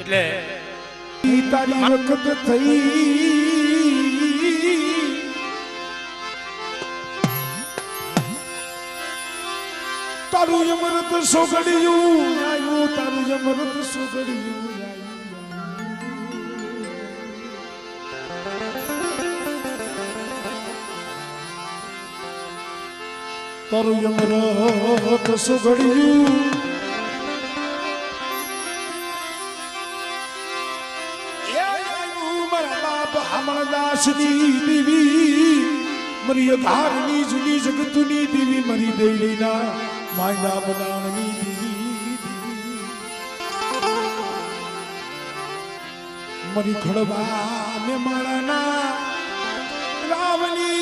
એટલે તારી વખત થઈ તારું અમૃત સોગડિયું આયું તારું અમૃત સોગડિયું તારું અમૃત સોગડિયું દાસની દેવી મરી ધારની જુની જગતની દેવી મરી દેવીના માયના બનાવની દેવી મરી ખડવા ને માળાના રાવની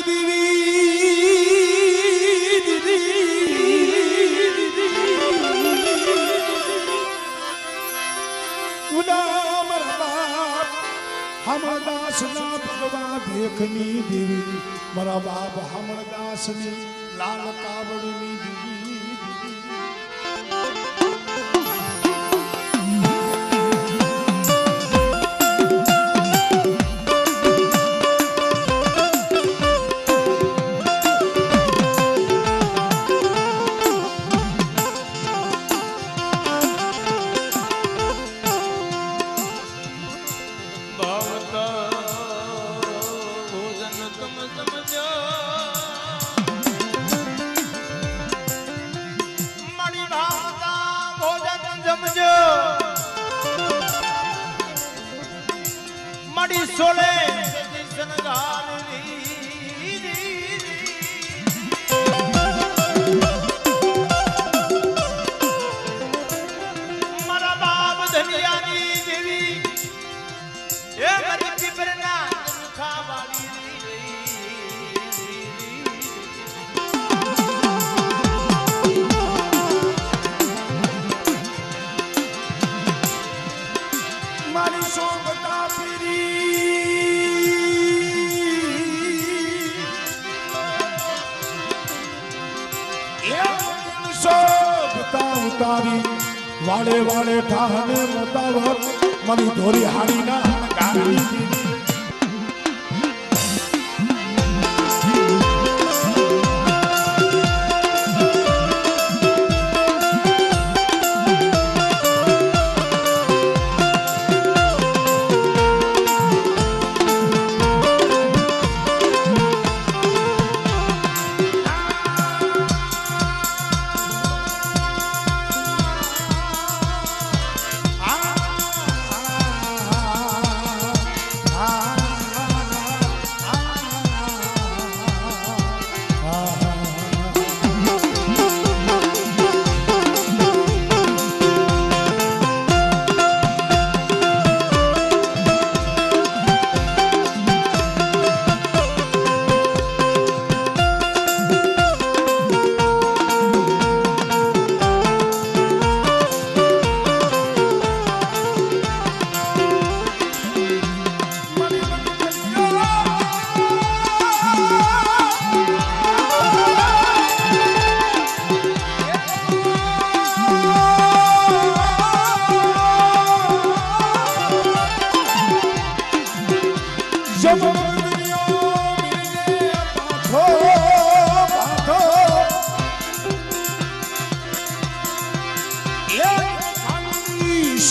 हमरदास ना भगवा देखनी देवी मरा बाप हमरदास ने लाल कावड़नी देवी સોલે મારા બાપ ધનિયાની દેવી એ મારી પીપરના ખાવાળી મારી સોગતા પીરી ઉતારી વાળે વાળે ઠાહને મોતાવત મરી ધોરી હાડી ના ગાડી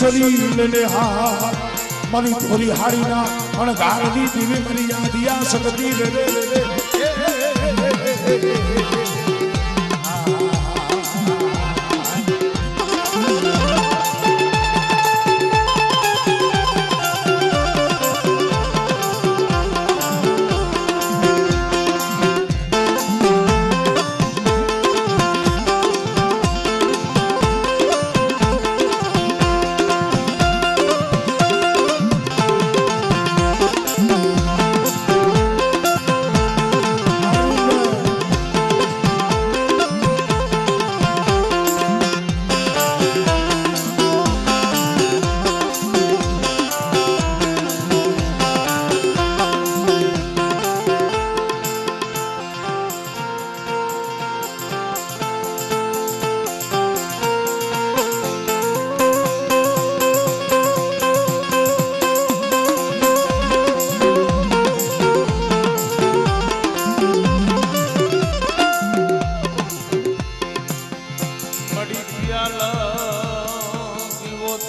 શરીર ને હા મારી ધોરી હાડી ના અણગારની દીવી મરી યાદિયા શકતી રે રે રે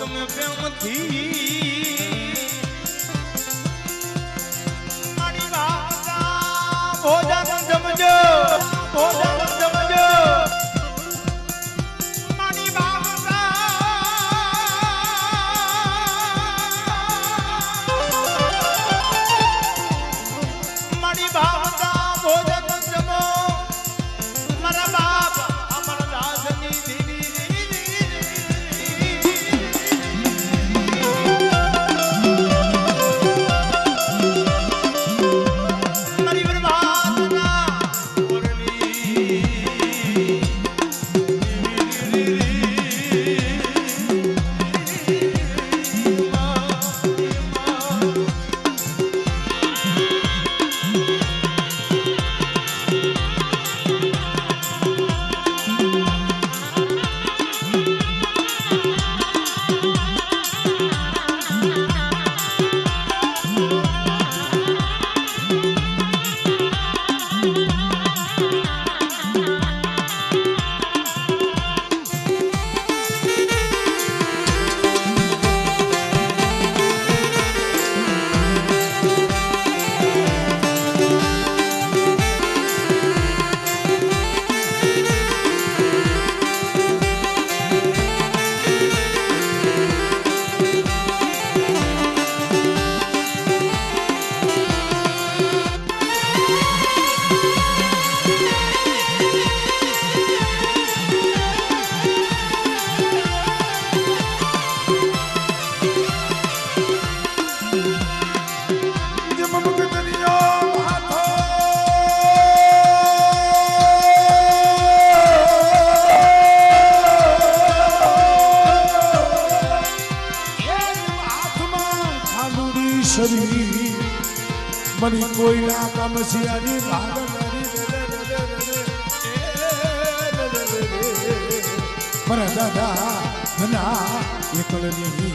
તમે પ્રેમથી મારી વાતા ભોજન જમજો ભોજન જમજો મારી વાતા મારી વાતા ભોજન જમો મારા બાપ અમર દાસની દીદી મરી કોઈના કમસિયાની ભાગનારી મારા દાદા ના એકલની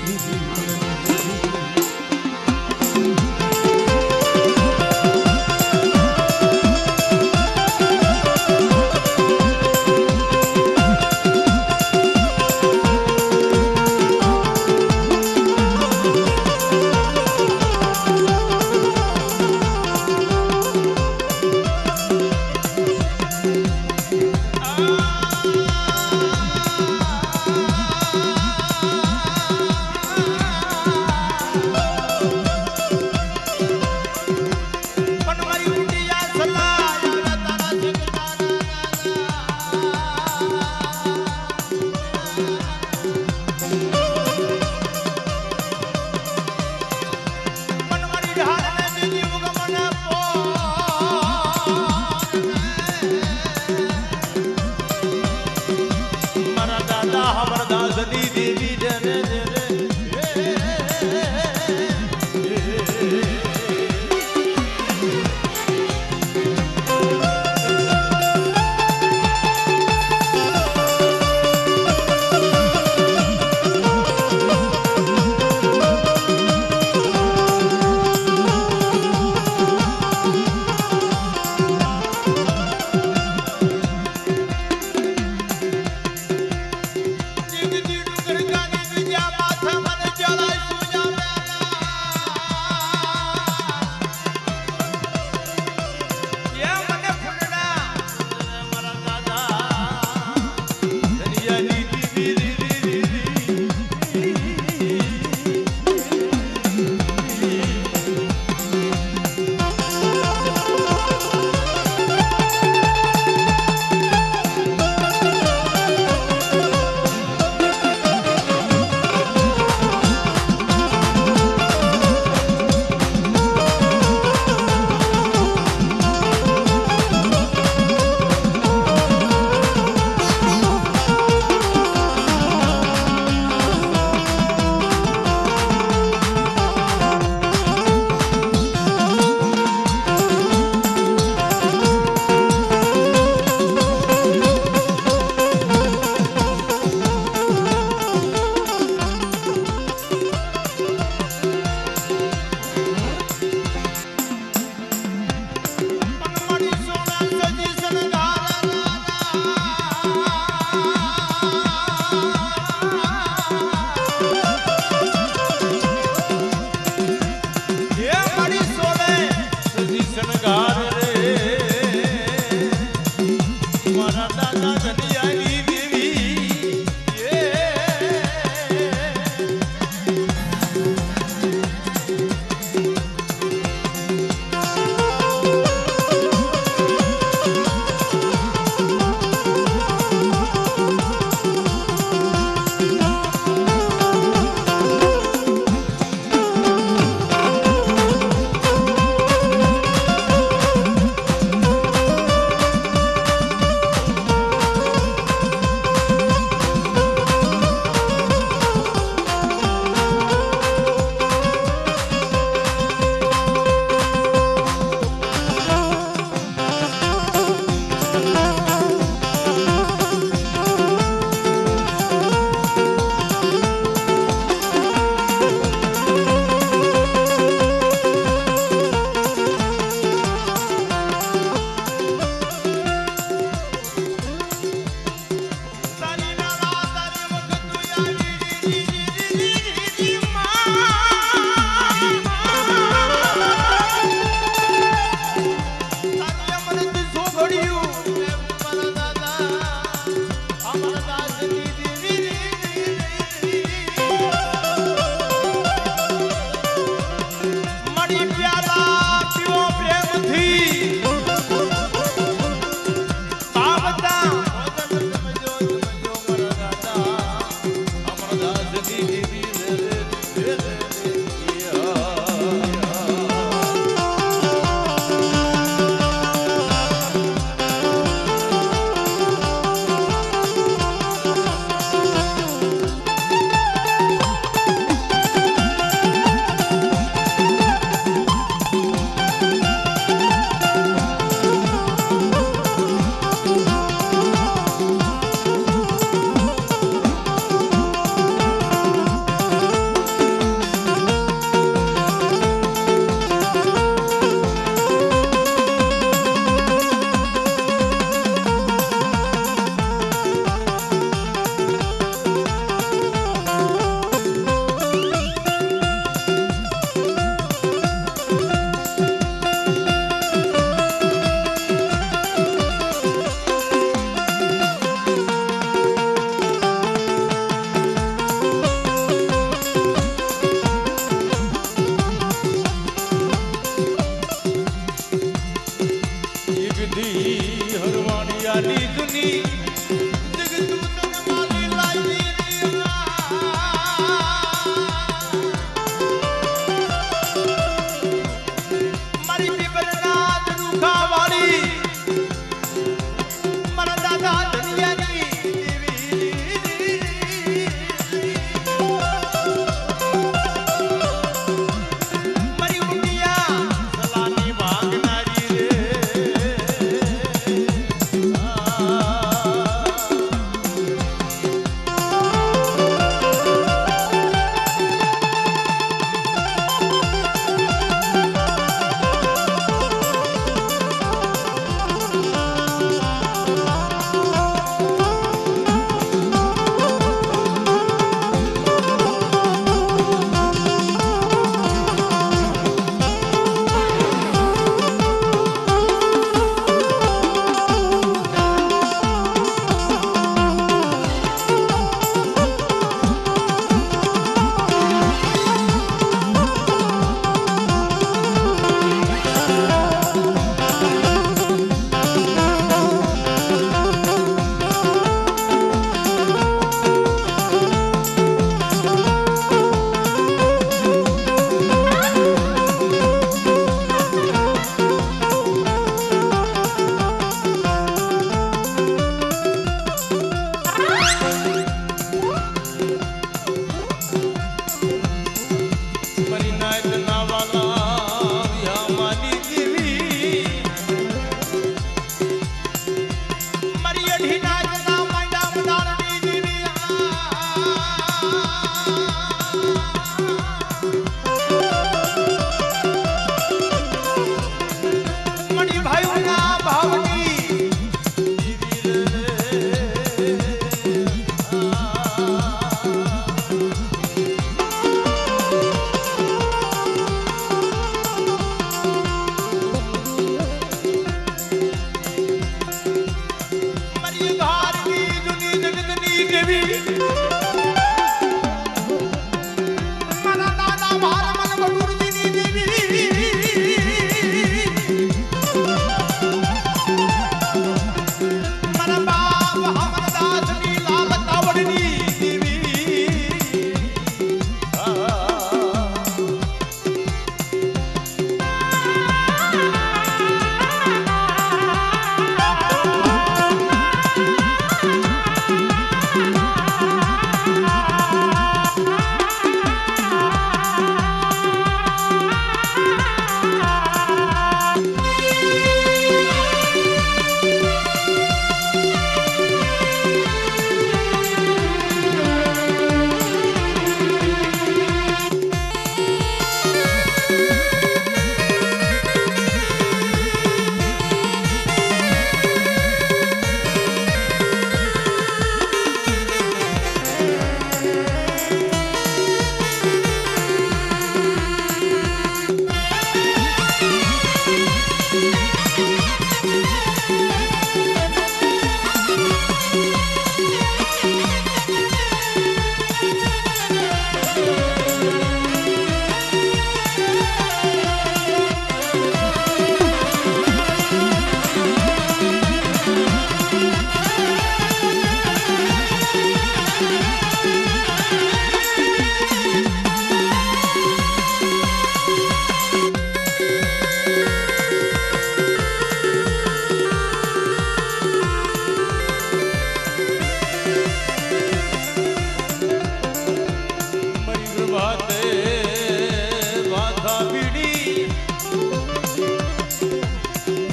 માટે બાધા બીડી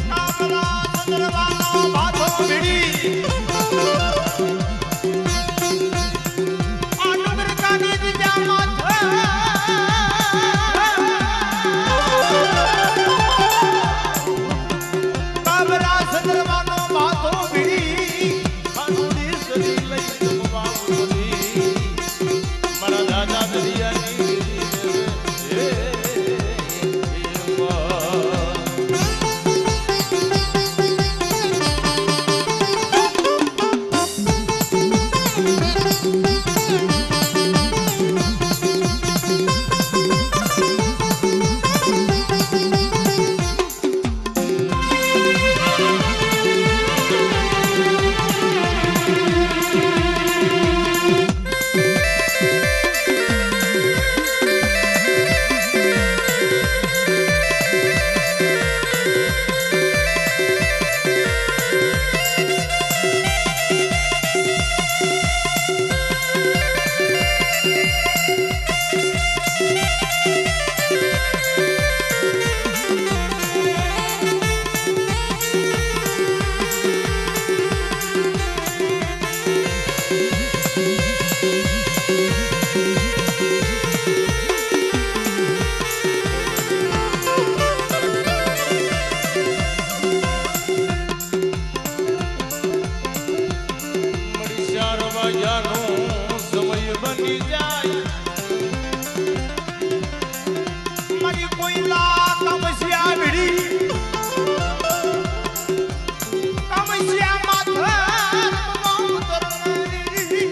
કામલા ચંદ્રવાનો બાધો બીડી આ ડુંગર કાની દીજા માથે કામલા ચંદ્રવાનો બાધો બીડી કાનુડી સરી લઈ જમવાવતી મારા દાદા દરિયાની સમય બની જાય મારી કોઈ કમસિયા બીડી કમસિયા માથે ઉતરનારી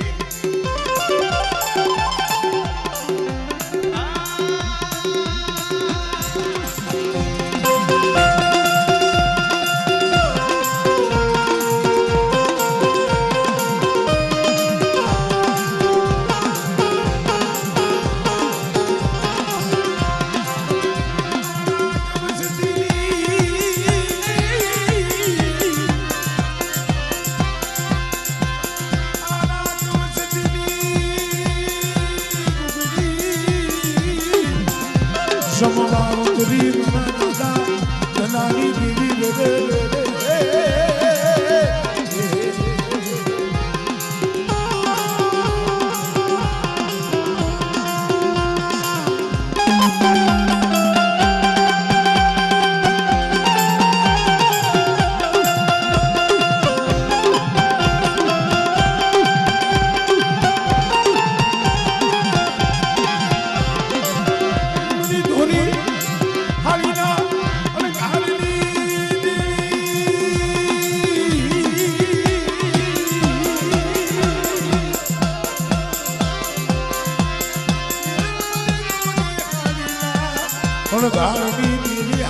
સમવાવતરી મારા દાદા ધનાની દેવી રે ધોરી હાલીના અને હાલીની અણધારની દેવી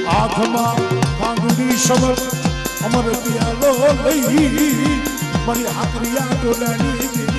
હાથમાં કાંગડી સમર અમર પિયાલો લઈ મારી હાકરિયા ટોલાની દેવી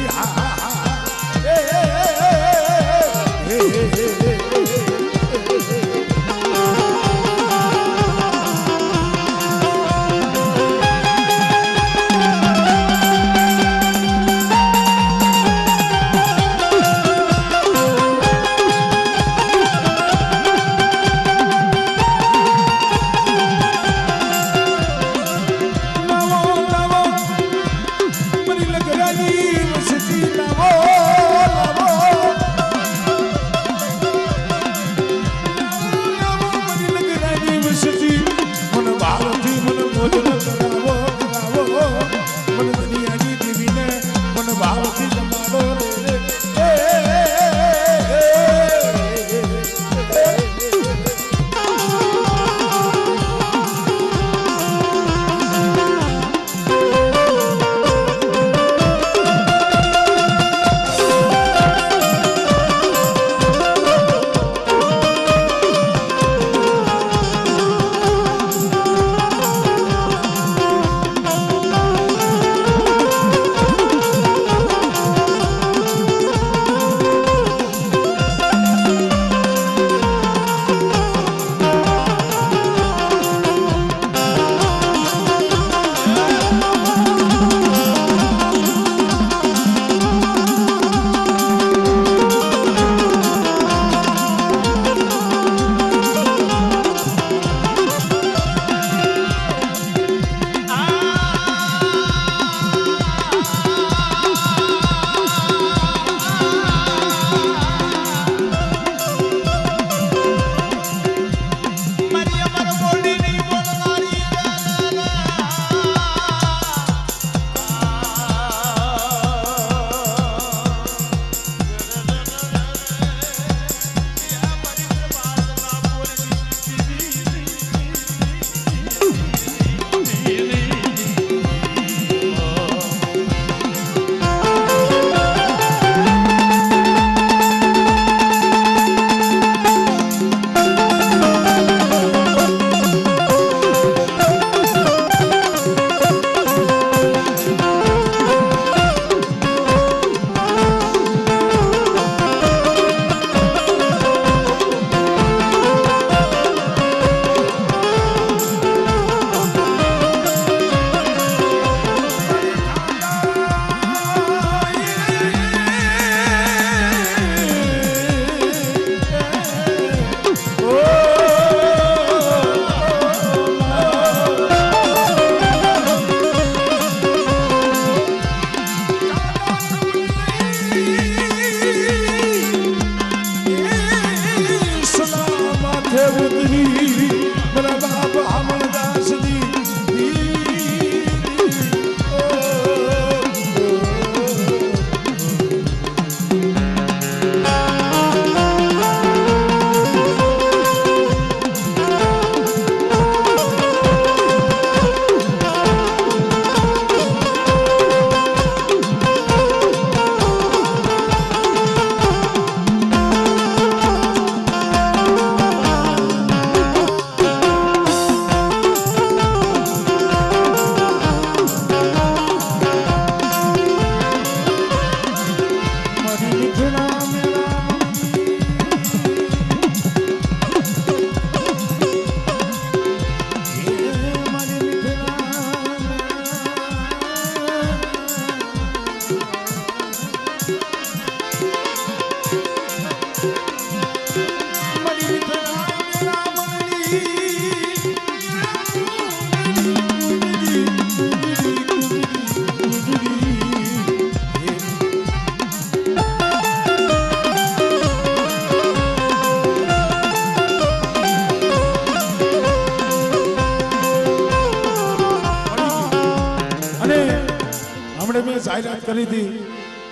હમણે મેં જાહેરાત કરી હતી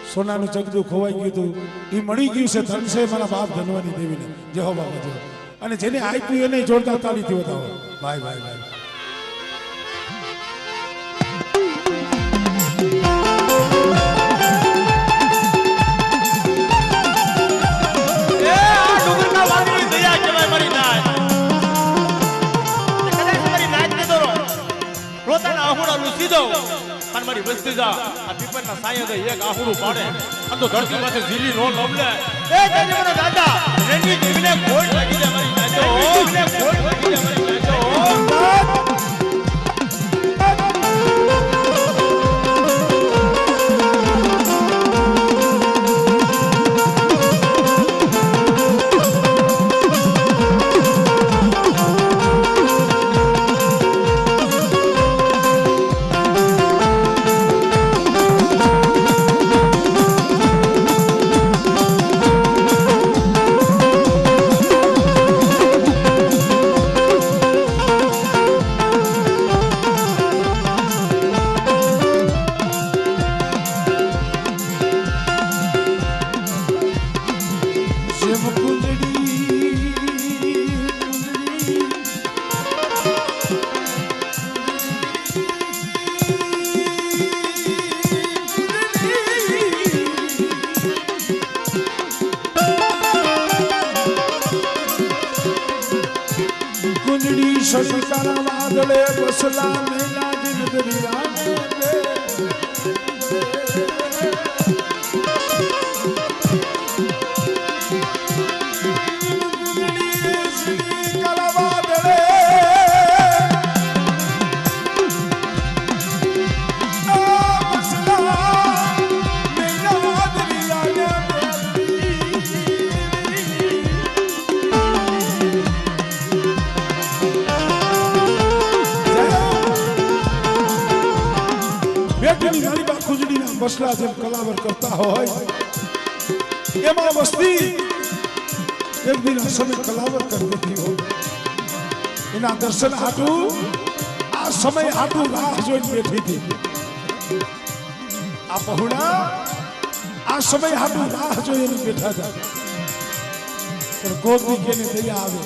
સોનાનું ચગદું ખોવાઈ ગયું હતું એ મળી ગયું છે ધન છે મારા બાપ ધનવાની દેવીને જય હો બાબા જય અને જેને આપ્યું એને જોરદાર તાળીથી બતાવો ભાઈ ભાઈ ભાઈ અને મારી વસ્તી જા આ પીપળના સાયે એક આહુડું પાડે આ તો ધરતી માથે ઝીલી નો લવલે એ તેજે મને દાદા રેની દેવીને ખોટ લાગી દે મારી નાચો દેવીને ખોટ લાગી દે મારી નાચો શશિકાના વાદળે બસલા મેલા દિન દરિયા બસલા જેમ કલાવર કરતા હોય એમાં વસ્તી એક દિન સમય કલાવર કરતી હોય એના દર્શન હાટું આ સમય હાટું રાહ જોઈને બેઠી હતી આ પહોળા આ સમય હાટું રાહ જોઈને બેઠા હતા પણ કોકની કેને દયા આવે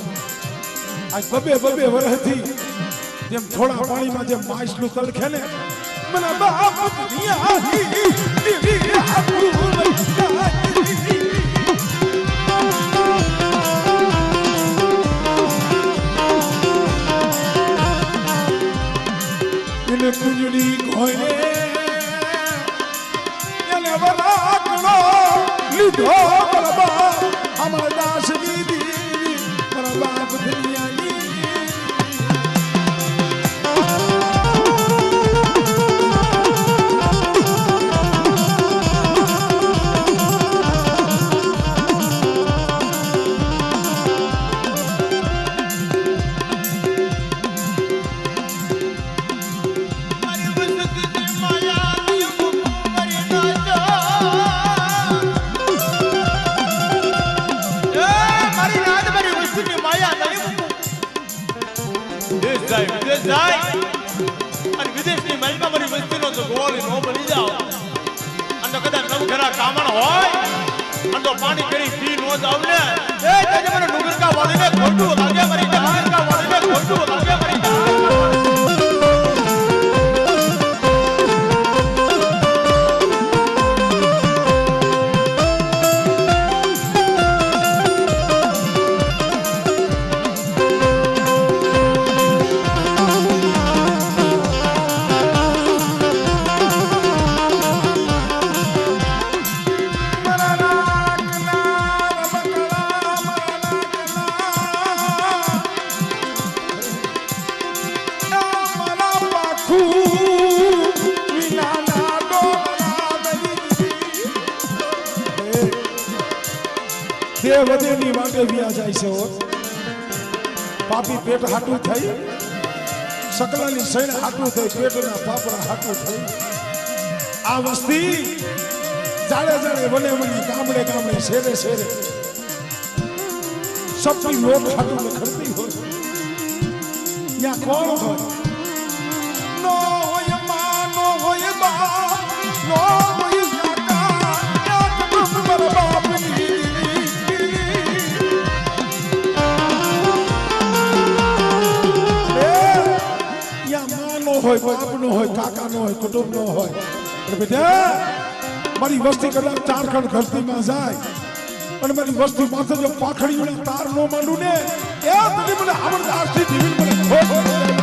આ બબે વરહથી જેમ થોડા પાણીમાં જેમ માછલું તલખે ને મને બાપ દુનિયા દીવી આપું એને કુંજડી કોઈને એને વરાકનો લીધો બરબા અમાર દાસ દીદી બરબાદ દુનિયાની વિદેશની મહેલમાં મારી વસ્તીનો જો ગોળી નો બની જાવ અને તો કદાચ નવઘરા કામણ હોય અને તો પાણી કરી પી નો જાવ ને એ તેજે મને નુગરકા વાળીને ખોટું લાગે મારી નુગરકા વાળીને ખોટું લાગે મારી દેવદેવની વાટે વ્યા જાય છે પાપી પેટ હાટું થઈ સકલાની સૈણ હાટું થઈ પેટના પાપડા હાટું થઈ આ વસ્તી જાડે જાડે વને વને ગામડે ગામડે શેરે શેરે સપની લોટ હાટું ખરતી હોય ત્યાં કોણ હોય નો હોય માં નો હોય બા નો માં નો હોય, બાપ નો હોય, કાકા નો હોય, કુટુંબ નો હોય, પણ બેટા મારી વસ્તી કદાચ ચારખંડ ધરતીમાં જાય અને મારી વસ્તી માથે જો પાખડીઓના તાર નો માંડું ને એ તને મને અમરદાસથી જીવીને મને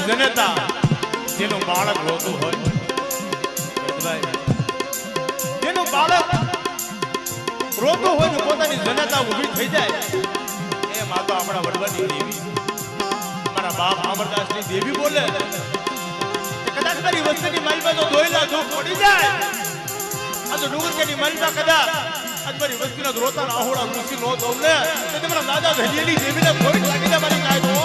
જનતા જેનું બાળક રોતું હોય, જેનું બાળક રોતું હોય ને પોતાની જનતા ઊભી થઈ જાય એ માં તો આપણા વડવાની દેવી મારા બાપ અમરદાસની દેવી બોલે કદાચ તારી વસ્તીની માલમાં તો દોયલા દુઃખ પડી જાય આ તો ડુંગરકેની માલમાં કદાચ આજ મારી વસ્તીના રોતાના આહોડા ઋષિ નો દોલે તો તમારા દાદા ધૈર્યની દેવીને કોઈ લાગી જાય મારી કાય તો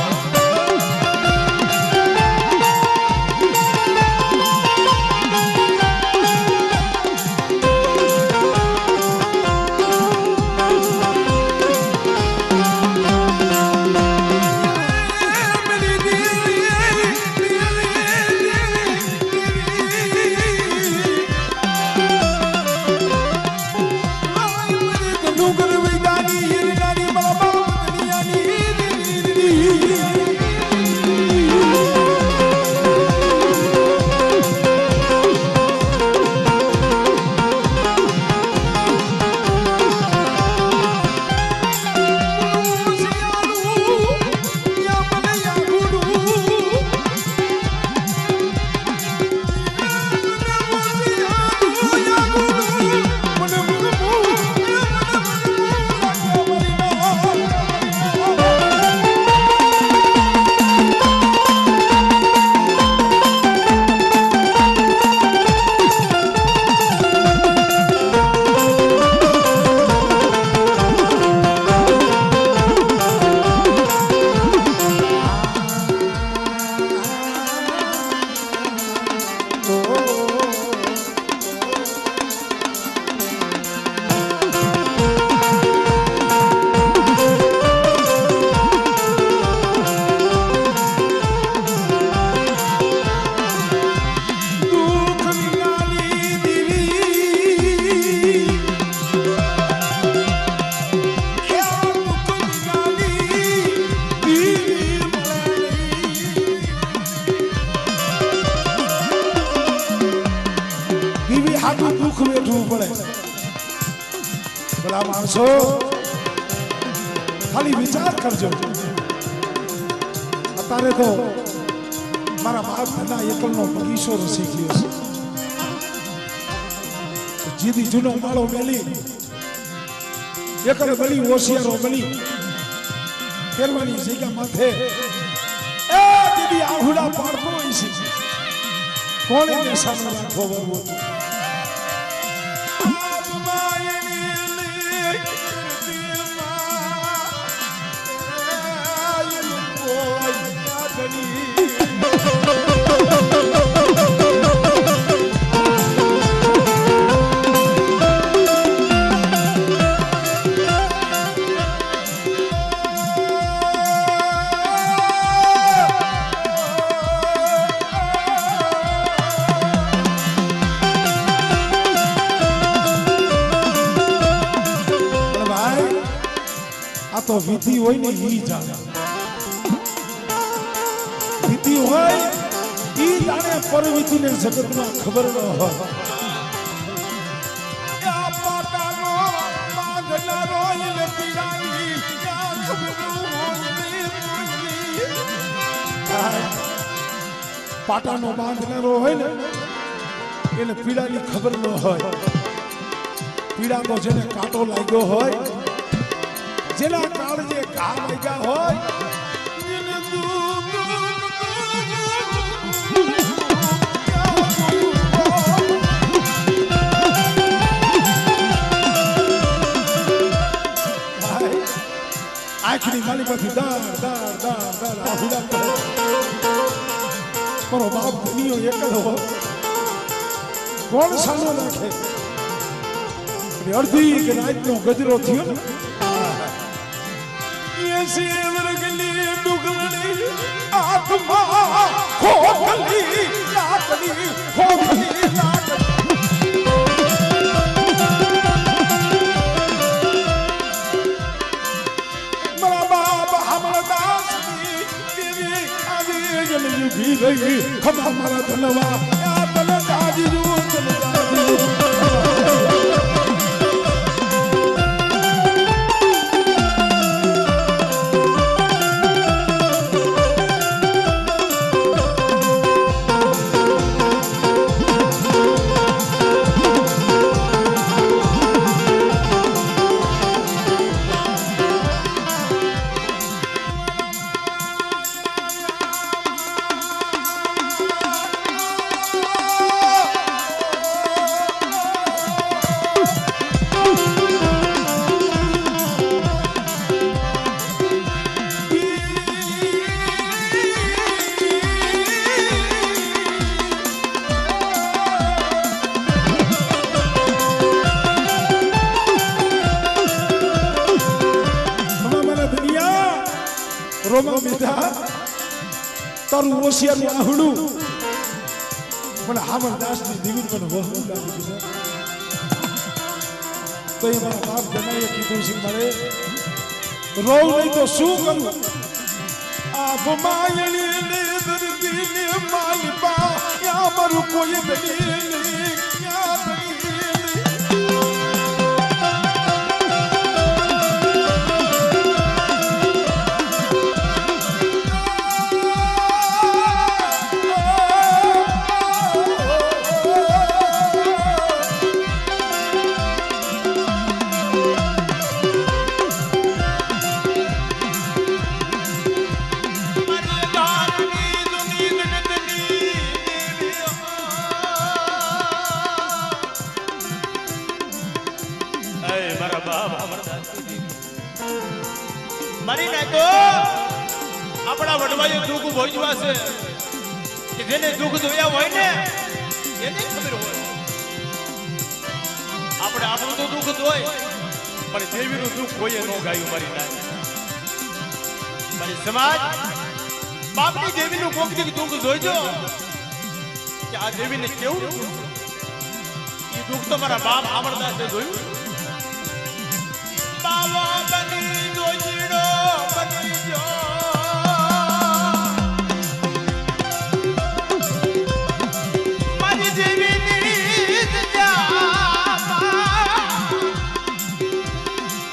માણસો ખાલી વિચાર કરજો અત્યારે તો મારા બાપ ના એકલનો બગીચો રસી ગયો છે જીદી જૂનો માળો મેલી એકલ ગલી હોશિયારો બની ફેરવાની જગ્યા માથે એ દીદી આહુડા પાડતો હોય છે કોણે સામે રાખવો બરવો તો વિધિ હોય ને ઈ જાણે વિધિ હોય ઈ જાણે પરવિધિ ને જગતમાં ખબર ન હોય પીડાની ક્યાં ખબરો હોય. પાટાનો બાંધનારો હોય ને એને પીડાની ખબર ન હોય. પીડાનો જેને કાંટો લાગ્યો હોય, જેના કાળજે ઘા લાગ્યા હોય, એને આંખની માલિકાથી દાર દાર દાર દાર આહુડા કરે. મારો બાપ ધનિયો એક જ હોય, કોણ સાનો નાખે. અડધી કે રાતનો ગજરો થયો ને એ સેવરગની ડુગલની આત્મા ખોખલી લાકડી ખોખલી લાકડી. મારા બાપ અમરદાસની દેવી આવી જન યુગી ગઈ. ખમા મારા ધનવા આ તન જાજી જો તન જાજી. રોમા બેટા તારું હોશિયારું આહડું મને હામરદાસની દીવી મને બહુ લાગી છે. તો એ મારા બાપ જનાએ કીધું છે મારે રોવ નહીં તો શું કરું. આપ માયણી ને દર્દી ને માલપા યા મારું કોઈ બની નહીં ક્યાં બની. મારી નાય તો આપણા વડવાયો દુઃખ ભોજવા છે કે જેને દુઃખ જોયા હોય ને એને ખબર હોય. આપણે આપણું તો દુઃખ જોય પણ દેવીનું દુઃખ કોઈએ ન ગાયું. મારી નાય મારી સમાજ બાપની દેવીનું કોક દી દુઃખ જોઈજો કે આ દેવીને કેવું દુઃખ. એ દુઃખ તો મારા બાપ અમરદાસે જોયું. બાવા બની જોજીડો બની જો મારી દેવીની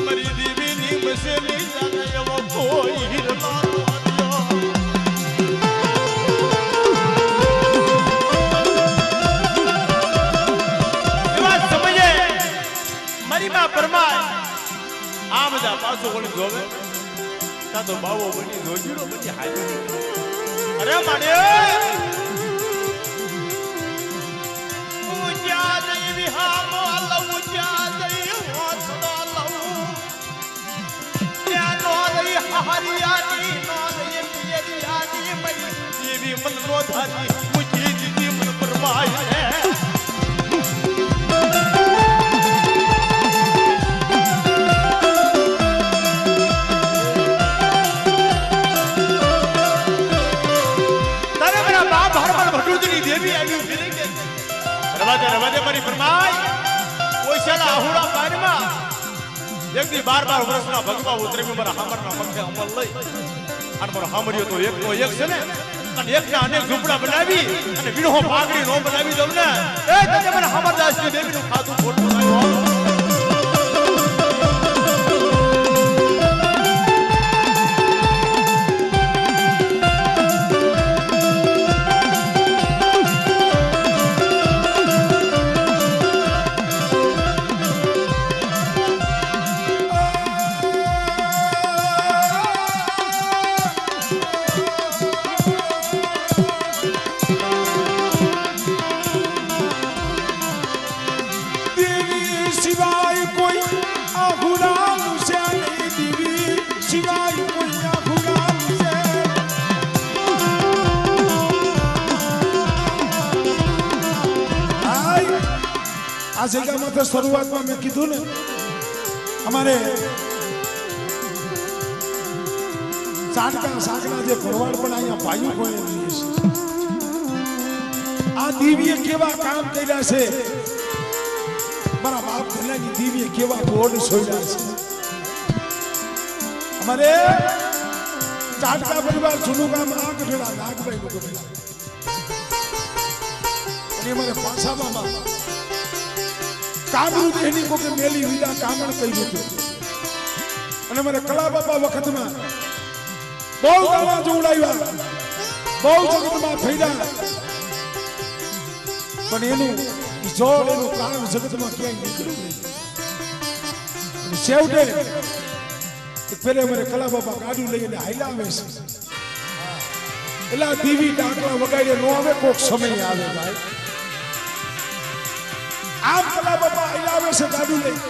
મારી દેવીની મસેલી જાને એવો કોઈ હિરલા એવા સમજે મારી માં પરમાય આ બધા પાછો વળી જોવે તા તો બાવો બની જોજીડો બની હાજર. અરે માડે ઉજા દઈ વિહામો લઉ ઉજા દઈ હોતનો લઉ ત્યાં નો દઈ હરિયાની નો દઈ પિયરિયાની મઈ દેવી મન નો ધારી મુજી દીદી મન પરમાય હે. રવાજે મારી ફરમાય ઓઈશાલા આહુડા પારમાં એક દી 12 વર્ષના ભગવા ઉતરી મારા હામરના મખે અમલ લઈ અને મારો હામરિયો તો એકનો એક છે ને અને એકના અનેક ઝૂંપડા બનાવી અને વિણો પાઘડી નો બનાવી દઉં ને એ તને મને હામરદાસની દેવીનું ખાતું ખોટું આવ્યું. સિવાય કોઈ આહુરાનું છે નહીં દીવી સિવાય કોઈ આહુરાનું છે આ જગ્યામાં તો શરૂઆતમાં મેં કીધું ને અમારે ચાટકા સાકના જે ભરવાડ પણ અહીંયા ભાઈઓ કોઈ લઈએ છે આ દીવીએ કેવા કામ કર્યા છે મારા બાપ ભલાની દીવીએ કેવા બોર્ડ છોડ્યા છે અમારે ચાટકા પરિવાર જૂનું ગામ આ ગઢડા નાગભાઈ નું ગઢડા અને અમારે પાછામાં કામરૂ દેહની કોકે મેલી વિદા કામણ કર્યું હતું અને મારે કલા બાપા વખતમાં બહુ દાણા જોડાવ્યા બહુ જગતમાં ફેર્યા પણ એનું જોડ એનું કામ જગતમાં ક્યાંય નીકળ્યું નહીં છેવટે પેલે મારે કલા બાપા ગાડું લઈને હાલ્યા આવે છે એલા દીવી ડાકલા વગાડે નો આવે કોક સમય આવે ભાઈ આમ કલા બાપા હાલ્યા આવે છે ગાડું લઈ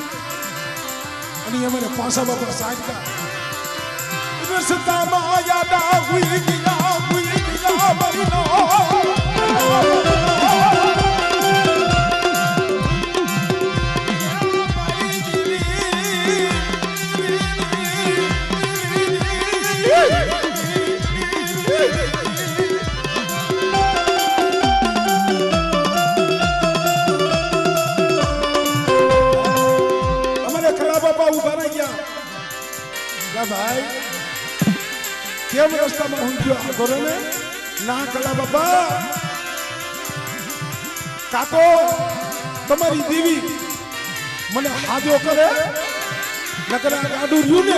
અને અમારે પાસા બાપા સાંજકા રસ્તામાં યાદા હુઈ ગયા મરીનો અમારે ખરા બાપા ઉભા રહી ગયા ભાઈ કેમ રસ્તામાં હું ગયો આ કરો ને ના કલા બાપા કાકો તમારી દેવી મને હાજો કરે નકર આ ગાડું રહ્યું ને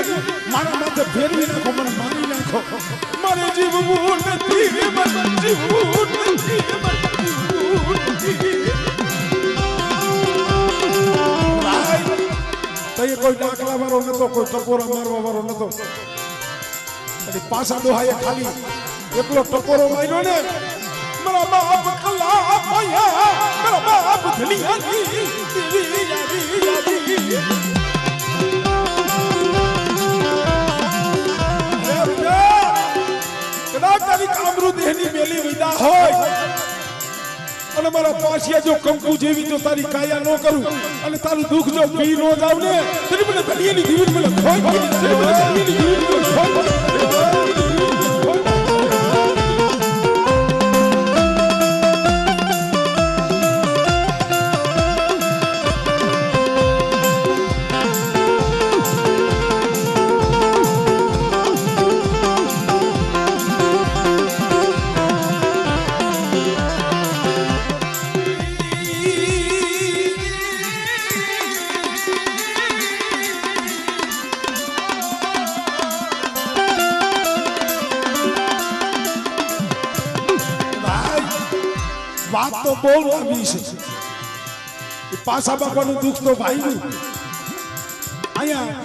મારા માથે ફેરવી નાખો મને મારી નાખો મારે જીવવું નથી મને જીવવું નથી તો એ કોઈ ડાકલા વાળો નતો કોઈ ટકોરા મારવા વાળો નતો પાછા ડોહાએ ખાલી એકલો ટકોરો માર્યો ને મારા બાપ કલા પાયા મારા બાપ ધલિયાની દેવી યાદી કદાચ તારી કામરૂ દેહની મેલી વિદા હોય અને મારા પાછિયા જો કંકુ જેવી જો તારી કાયા ન કરું અને તારું દુઃખ જો પી ન જાવ ને તરી મને ધલિયાની જીવન મને ખોઈ ધલિયાની જીવન મને ખોઈ વાત તો બહુ લાંબી છે પાછા બાપાનું દુઃખ તો ભાઈનું અહીંયા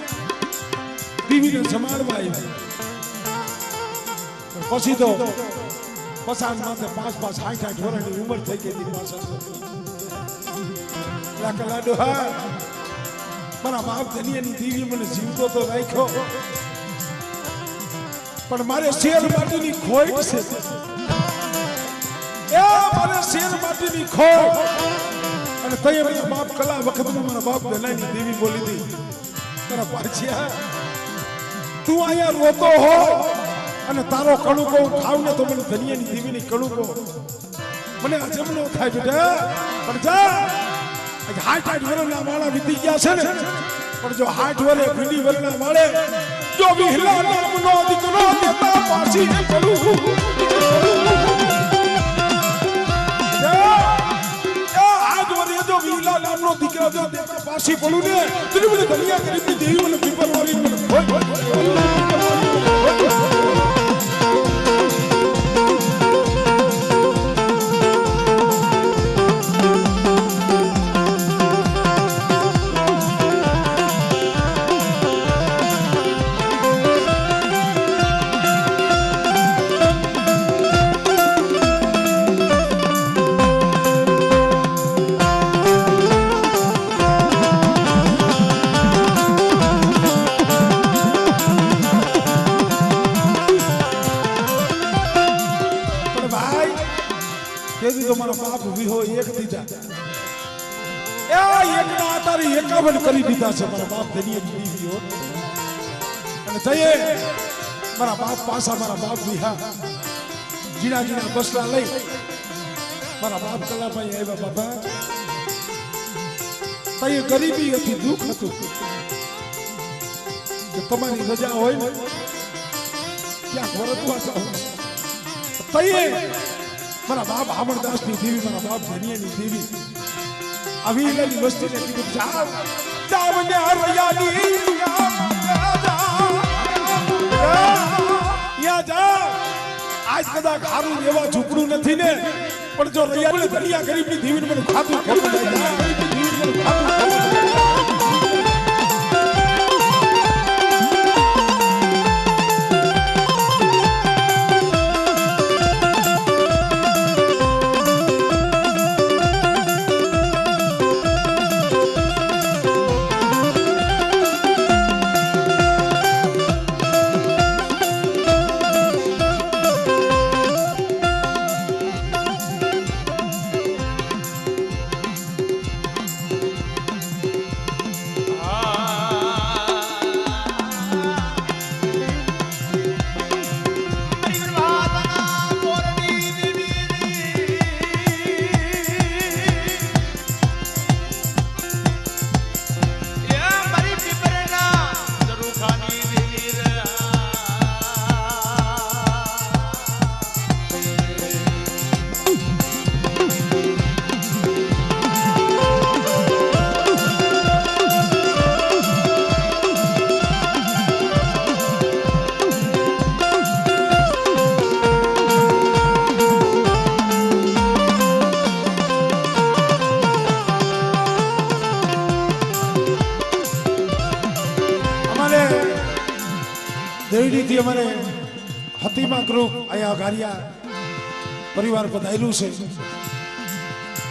દીવીને જમાડવા આવ્યું પછી તો પસાર માથે 5-5 60 વર્ષની ઉંમર થઈ ગઈ હતી પાછા લાડો હા મારા બાપ ધનિયાની દીવી મને જીવતો તો રાખ્યો પણ મારે શેર માટેની ખોટ છે મારે શેર માટેની ખોટ અને તય મારા બાપ કલા વખતમાં મારા બાપ ધનાની દેવી બોલી હતી તારા પાછિયા તું અહીંયા રોતો હો અને તારો કણુકો ખાવ ને તો મને ધનિયાની દેવીની કણુકો મને હજમ નો થાય બેટા પણ જા 60 વર્ષના વાળા વીતી ગયા છે ને પણ જો 60 વર્ષે ભીડી વર્ષના વાળે જો વિહલા નામનો દીકરો દેતા પાછી કરું નામનો દીકરા જો દેતા પાછી પડું ને તેની મને દલિયા ગરીબની દેવી મને પીપર વાળી મને અત્યારે 51 કરી દીધા છે મારા બાપ ધનિયાની બીવીઓ અને જઈએ મારા બાપ પાસા મારા બાપ વિહા જીણા જીણા બસલા લઈ મારા બાપ કલાભાઈ આવ્યા બાપા તઈએ ગરીબી હતી દુઃખ હતું કે તમારી રજા હોય ને ક્યાંક વરતવા જાઓ તઈએ મારા બાપ હામણદાસની દેવી મારા બાપ ધનિયાની દેવી આવી લઈ વસ્તીને કીધું જાવ જાવ ને હરયાની યા જા આજ કદાચ હારું એવા ઝૂપડું નથી ને પણ જો રૈયા ધનિયા ગરીબની દેવીને મને ખાતું ખોટું જાય ગરીબની દેવીને મને ખાતું ખોટું દેવડીથી અમારે હતીમા ગ્રુપ અહીંયા ગારિયા પરિવાર પધાર્યું છે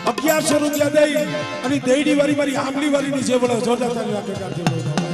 1100 રૂપિયા દઈ અને દેવડી વાળી મારી આંબલી વાળીની જે બોલે જોરદાર તાલી વાગે કાઢી